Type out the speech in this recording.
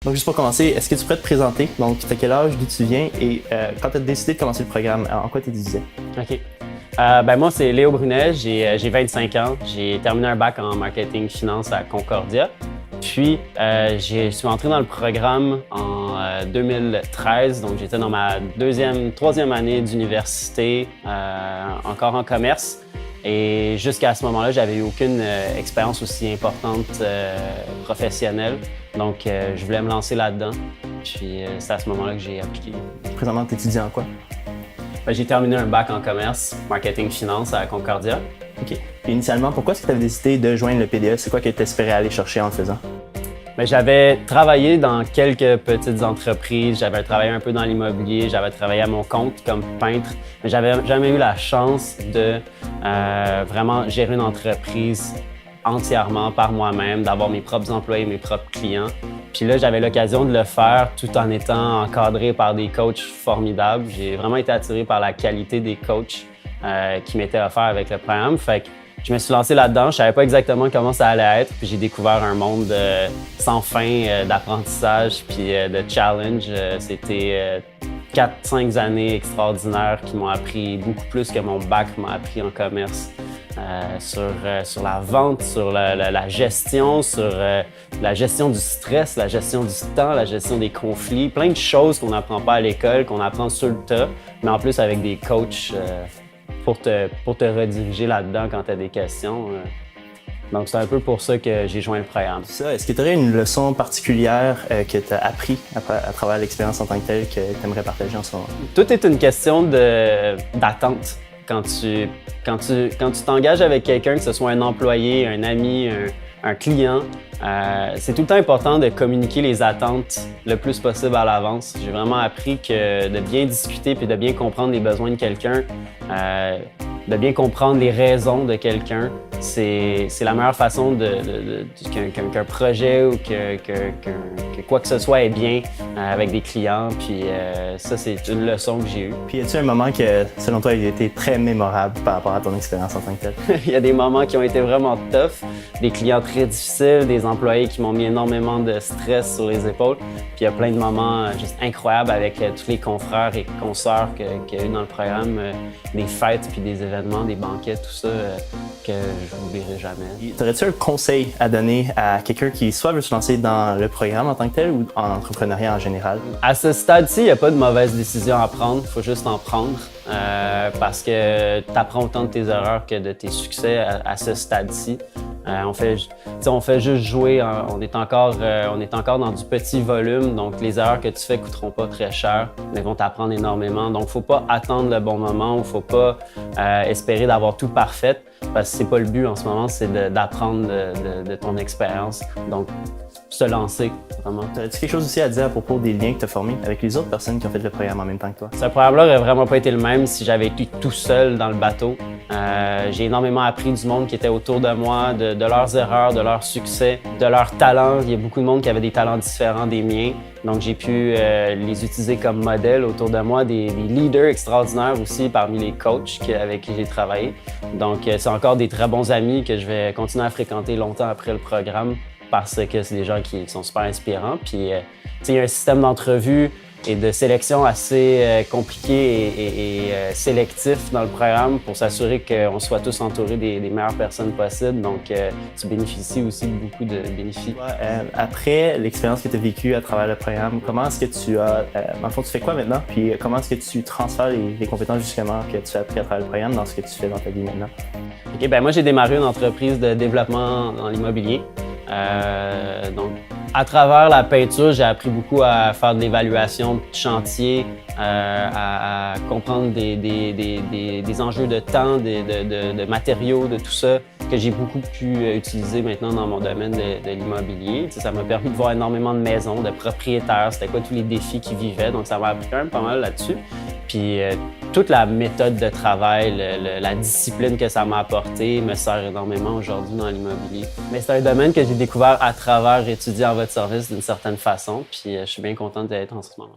Donc, juste pour commencer, est-ce que tu pourrais te présenter? Donc, tu as quel âge, d'où tu viens et quand tu as décidé de commencer le programme, en quoi tu étudiais? OK. Moi, c'est Léo Brunet, j'ai 25 ans. J'ai terminé un bac en marketing finance à Concordia. Puis, je suis entré dans le programme en 2013, donc j'étais dans ma troisième année d'université, encore en commerce. Et jusqu'à ce moment-là, j'avais eu aucune expérience aussi importante professionnelle. Donc, je voulais me lancer là-dedans. Puis, c'est à ce moment-là que j'ai appliqué. Présentement, tu étudies en quoi? J'ai terminé un bac en commerce, marketing finance à Concordia. OK. Puis initialement, pourquoi est-ce que tu avais décidé de joindre le PDE? C'est quoi que tu espérais aller chercher en le faisant? J'avais travaillé dans quelques petites entreprises, j'avais travaillé un peu dans l'immobilier, j'avais travaillé à mon compte comme peintre, mais j'avais jamais eu la chance de vraiment gérer une entreprise entièrement par moi-même, d'avoir mes propres employés, mes propres clients. Puis là, j'avais l'occasion de le faire tout en étant encadré par des coachs formidables. J'ai vraiment été attiré par la qualité des coachs qui m'étaient offerts avec le programme. Fait que je me suis lancé là-dedans. Je savais pas exactement comment ça allait être. Puis j'ai découvert un monde sans fin d'apprentissage puis de challenge. C'était 4-5 années extraordinaires qui m'ont appris beaucoup plus que mon bac m'a appris en commerce. Sur la vente, sur la gestion, sur la gestion du stress, la gestion du temps, la gestion des conflits, plein de choses qu'on n'apprend pas à l'école, qu'on apprend sur le tas, mais en plus avec des coachs pour te rediriger là-dedans quand tu as des questions. Donc, c'est un peu pour ça que j'ai joint le programme. Est-ce que tu aurais une leçon particulière que tu as appris à travers l'expérience en tant que telle que tu aimerais partager en ce moment? Tout est une question d'attente. Quand tu t'engages avec quelqu'un, que ce soit un employé, un ami, un client, c'est tout le temps important de communiquer les attentes le plus possible à l'avance. J'ai vraiment appris que de bien discuter puis de bien comprendre les besoins de quelqu'un, de bien comprendre les raisons de quelqu'un, c'est la meilleure façon qu'un projet ou que quoi que ce soit est bien avec des clients. Puis ça, c'est une leçon que j'ai eue. Puis y a-t-il un moment que, selon toi, il a été très mémorable par rapport à ton expérience en tant que telle? Il y a des moments qui ont été vraiment tough, des clients très difficiles, des employés qui m'ont mis énormément de stress sur les épaules. Puis il y a plein de moments juste incroyables avec tous les confrères et consoeurs qu'il y a eu dans le programme, des fêtes puis des événements, des banquets, tout ça que je n'oublierai jamais. T'aurais-tu un conseil à donner à quelqu'un qui soit veut se lancer dans le programme en tant que tel ou en entrepreneuriat en général? À ce stade-ci, il n'y a pas de mauvaise décision à prendre, il faut juste en prendre parce que tu apprends autant de tes erreurs que de tes succès à ce stade-ci. On fait juste jouer, on est encore dans du petit volume, donc les erreurs que tu fais ne coûteront pas très cher, mais vont t'apprendre énormément. Donc, il ne faut pas attendre le bon moment, il ne faut pas espérer d'avoir tout parfait, parce que c'est pas le but en ce moment, c'est d'apprendre de ton expérience. Donc, se lancer, vraiment. As-tu quelque chose aussi à dire à propos des liens que tu as formés avec les autres personnes qui ont fait le programme en même temps que toi? Ce programme-là n'aurait vraiment pas été le même si j'avais été tout seul dans le bateau. J'ai énormément appris du monde qui était autour de moi, de leurs erreurs, de leurs succès, de leurs talents. Il y a beaucoup de monde qui avait des talents différents des miens. Donc, j'ai pu les utiliser comme modèle autour de moi, des leaders extraordinaires aussi parmi les coachs avec qui j'ai travaillé. Donc, c'est encore des très bons amis que je vais continuer à fréquenter longtemps après le programme parce que c'est des gens qui sont super inspirants. Puis, il y a un système d'entrevue et de sélection assez compliqué et sélectif dans le programme pour s'assurer qu'on soit tous entourés des meilleures personnes possibles. Donc, tu bénéficies aussi de beaucoup de bénéfices. Après l'expérience que tu as vécue à travers le programme, comment est-ce que tu as... dans le fond, tu fais quoi maintenant? Puis comment est-ce que tu transfères les compétences justement que tu as appris à travers le programme dans ce que tu fais dans ta vie maintenant? OK, moi, j'ai démarré une entreprise de développement dans l'immobilier. Donc, à travers la peinture, j'ai appris beaucoup à faire de l'évaluation de chantier, à comprendre des enjeux de temps, de matériaux, de tout ça, que j'ai beaucoup pu utiliser maintenant dans mon domaine de l'immobilier. Ça m'a permis de voir énormément de maisons, de propriétaires, c'était quoi tous les défis qu'ils vivaient, donc ça m'a appris quand même pas mal là-dessus. Puis toute la méthode de travail, la discipline que ça m'a apporté me sert énormément aujourd'hui dans l'immobilier. Mais c'est un domaine que j'ai découvert à travers étudier en votre service d'une certaine façon, puis je suis bien content d'être en ce moment.